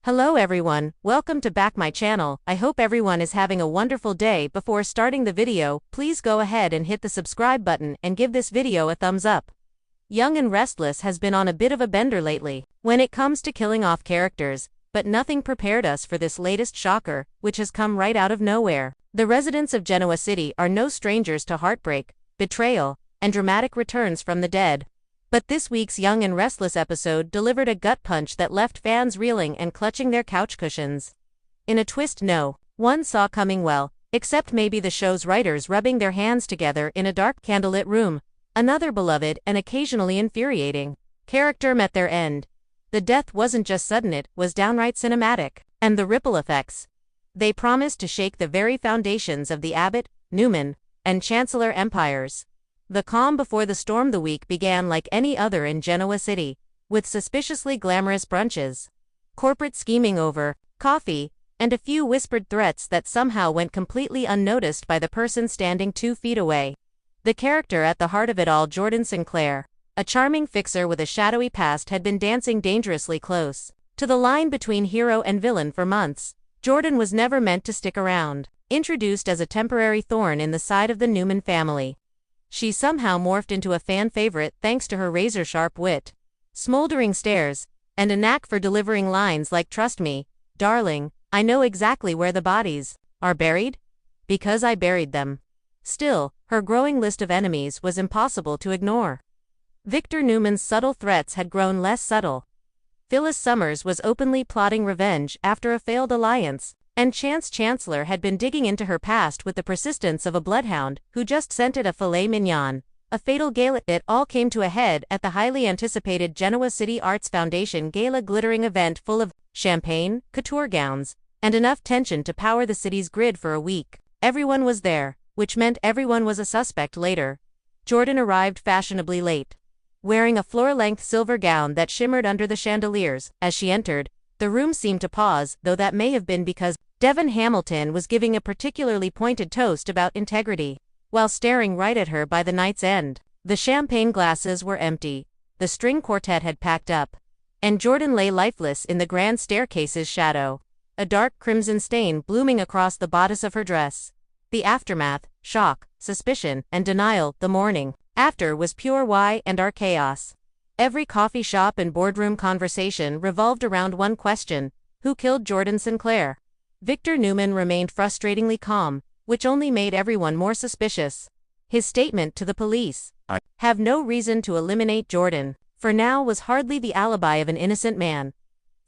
Hello everyone, welcome to back my channel. I hope everyone is having a wonderful day. Before starting the video, please go ahead and hit the subscribe button and give this video a thumbs up. Young and Restless has been on a bit of a bender lately when it comes to killing off characters, but nothing prepared us for this latest shocker, which has come right out of nowhere. The residents of Genoa City are no strangers to heartbreak, betrayal, and dramatic returns from the dead. But this week's Young and Restless episode delivered a gut punch that left fans reeling and clutching their couch cushions. In a twist no one saw coming, well, except maybe the show's writers rubbing their hands together in a dark candlelit room, another beloved and occasionally infuriating character met their end. The death wasn't just sudden, it was downright cinematic, and the ripple effects. They promised to shake the very foundations of the Abbott, Newman, and Chancellor empires. The calm before the storm. The week began like any other in Genoa City, with suspiciously glamorous brunches, corporate scheming over coffee, and a few whispered threats that somehow went completely unnoticed by the person standing 2 feet away. The character at the heart of it all, Jordan Sinclair, a charming fixer with a shadowy past, had been dancing dangerously close to the line between hero and villain for months. Jordan was never meant to stick around. Introduced as a temporary thorn in the side of the Newman family, she somehow morphed into a fan favorite thanks to her razor-sharp wit, smoldering stares, and a knack for delivering lines like "Trust me, darling, I know exactly where the bodies are buried, because I buried them." Still, her growing list of enemies was impossible to ignore. Victor Newman's subtle threats had grown less subtle. Phyllis Summers was openly plotting revenge after a failed alliance, and Chancellor had been digging into her past with the persistence of a bloodhound who just scented a filet mignon. A fatal gala. It all came to a head at the highly anticipated Genoa City Arts Foundation Gala, glittering event full of champagne, couture gowns, and enough tension to power the city's grid for a week. Everyone was there, which meant everyone was a suspect later. Jordan arrived fashionably late, wearing a floor-length silver gown that shimmered under the chandeliers. As she entered, the room seemed to pause, though that may have been because Devon Hamilton was giving a particularly pointed toast about integrity, while staring right at her by the night's end. The champagne glasses were empty, the string quartet had packed up, and Jordan lay lifeless in the grand staircase's shadow, a dark crimson stain blooming across the bodice of her dress. The aftermath, shock, suspicion, and denial. The morning after was pure Y&R chaos. Every coffee shop and boardroom conversation revolved around one question: who killed Jordan Sinclair? Victor Newman remained frustratingly calm, which only made everyone more suspicious. His statement to the police, "I have no reason to eliminate Jordan for now," was hardly the alibi of an innocent man.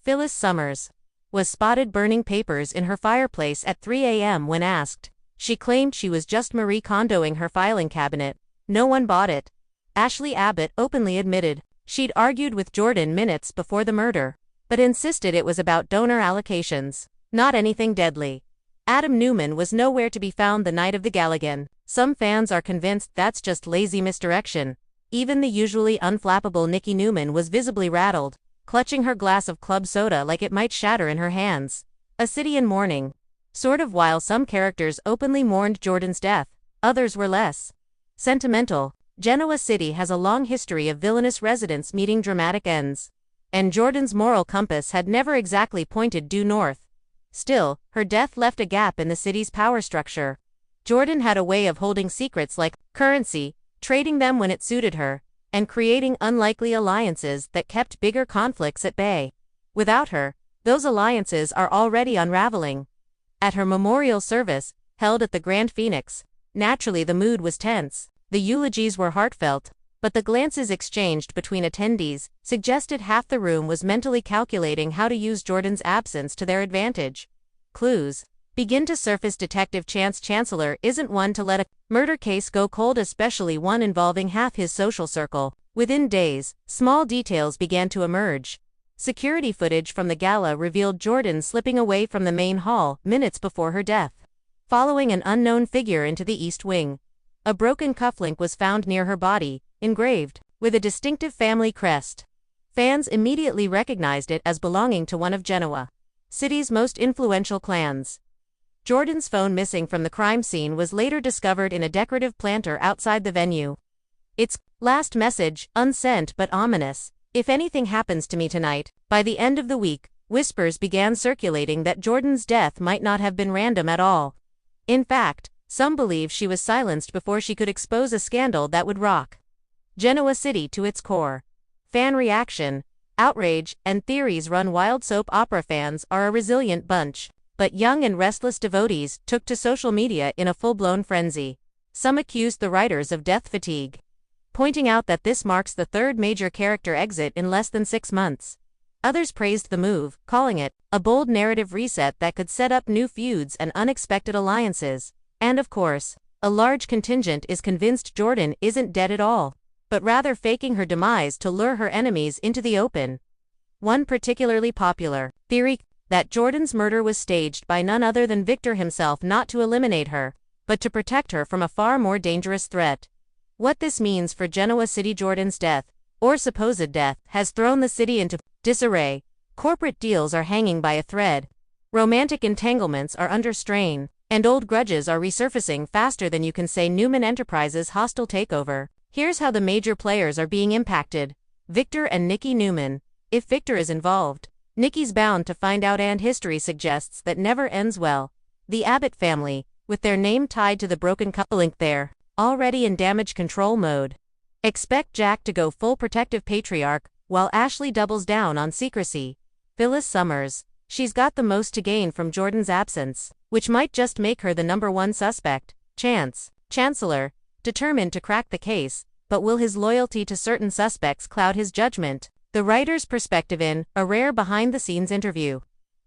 Phyllis Summers was spotted burning papers in her fireplace at 3 a.m. when asked. She claimed she was just Marie Kondoing her filing cabinet. No one bought it. Ashley Abbott openly admitted she'd argued with Jordan minutes before the murder, but insisted it was about donor allocations, not anything deadly. Adam Newman was nowhere to be found the night of the gala. Some fans are convinced that's just lazy misdirection. Even the usually unflappable Nikki Newman was visibly rattled, clutching her glass of club soda like it might shatter in her hands. A city in mourning. Sort of. While some characters openly mourned Jordan's death, others were less sentimental. Genoa City has a long history of villainous residents meeting dramatic ends, and Jordan's moral compass had never exactly pointed due north. Still, her death left a gap in the city's power structure. Jordan had a way of holding secrets like currency, trading them when it suited her, and creating unlikely alliances that kept bigger conflicts at bay. Without her, those alliances are already unraveling. At her memorial service, held at the Grand Phoenix, naturally the mood was tense. The eulogies were heartfelt, but the glances exchanged between attendees suggested half the room was mentally calculating how to use Jordan's absence to their advantage. Clues begin to surface. Detective Chancellor isn't one to let a murder case go cold, especially one involving half his social circle. Within days, small details began to emerge. Security footage from the gala revealed Jordan slipping away from the main hall minutes before her death, following an unknown figure into the East Wing. A broken cufflink was found near her body, engraved with a distinctive family crest. Fans immediately recognized it as belonging to one of Genoa City's most influential clans. Jordan's phone, missing from the crime scene, was later discovered in a decorative planter outside the venue. Its last message, unsent but ominous: "If anything happens to me tonight, by the end of the week, whispers began circulating that Jordan's death might not have been random at all. In fact, some believe she was silenced before she could expose a scandal that would rock Genoa City to its core. Fan reaction, outrage, and theories run wild. Soap opera fans are a resilient bunch, but young and restless devotees took to social media in a full-blown frenzy. Some accused the writers of death fatigue, pointing out that this marks the third major character exit in less than 6 months. Others praised the move, calling it a bold narrative reset that could set up new feuds and unexpected alliances. And of course, a large contingent is convinced Jordan isn't dead at all, but rather faking her demise to lure her enemies into the open. One particularly popular theory, that Jordan's murder was staged by none other than Victor himself, not to eliminate her, but to protect her from a far more dangerous threat. What this means for Genoa City: Jordan's death, or supposed death, has thrown the city into disarray. Corporate deals are hanging by a thread. Romantic entanglements are under strain, and old grudges are resurfacing faster than you can say Newman Enterprises' hostile takeover. Here's how the major players are being impacted. Victor and Nikki Newman. If Victor is involved, Nikki's bound to find out, and history suggests that never ends well. The Abbott family, with their name tied to the broken couple link, they're already in damage control mode. Expect Jack to go full protective patriarch, while Ashley doubles down on secrecy. Phyllis Summers. She's got the most to gain from Jordan's absence, which might just make her the #1 suspect. Chancellor, determined to crack the case, but will his loyalty to certain suspects cloud his judgment? The writer's perspective in a rare behind-the-scenes interview.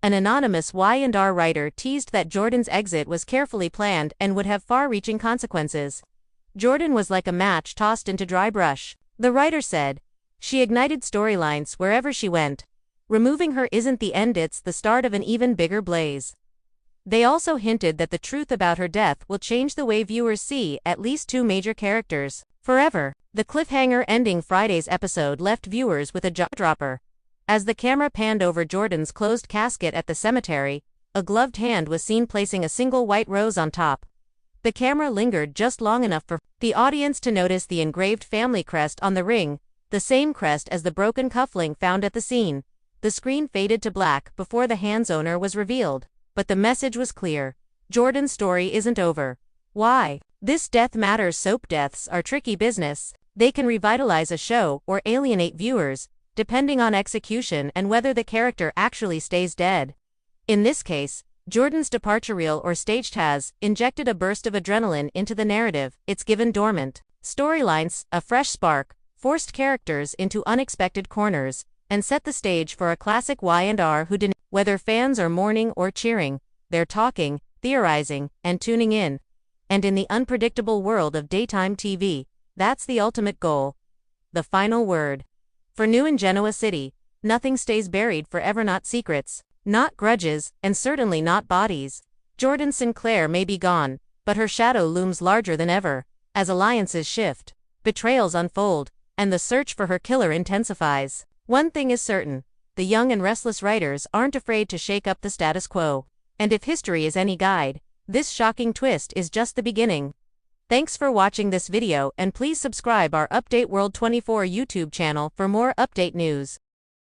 An anonymous Y&R writer teased that Jordan's exit was carefully planned and would have far-reaching consequences. Jordan was like a match tossed into dry brush, the writer said. She ignited storylines wherever she went. Removing her isn't the end, it's the start of an even bigger blaze. They also hinted that the truth about her death will change the way viewers see at least 2 major characters forever. The cliffhanger ending Friday's episode left viewers with a jaw-dropper. As the camera panned over Jordan's closed casket at the cemetery, a gloved hand was seen placing a single white rose on top. The camera lingered just long enough for the audience to notice the engraved family crest on the ring, the same crest as the broken cufflink found at the scene. The screen faded to black before the hand's owner was revealed, but the message was clear. Jordan's story isn't over. Why? This death matters. Soap deaths are tricky business. They can revitalize a show or alienate viewers, depending on execution and whether the character actually stays dead. In this case, Jordan's departure, real or staged, has injected a burst of adrenaline into the narrative. It's given dormant storylines a fresh spark, forced characters into unexpected corners, and set the stage for a classic Y&R whodunit. Whether fans are mourning or cheering, they're talking, theorizing, and tuning in. And in the unpredictable world of daytime TV, that's the ultimate goal. The final word. For new in Genoa City, nothing stays buried forever, not secrets, not grudges, and certainly not bodies. Jordan Sinclair may be gone, but her shadow looms larger than ever, as alliances shift, betrayals unfold, and the search for her killer intensifies. One thing is certain, the young and restless writers aren't afraid to shake up the status quo. And if history is any guide, this shocking twist is just the beginning. Thanks for watching this video, and please subscribe our Update World 24 YouTube channel for more update news.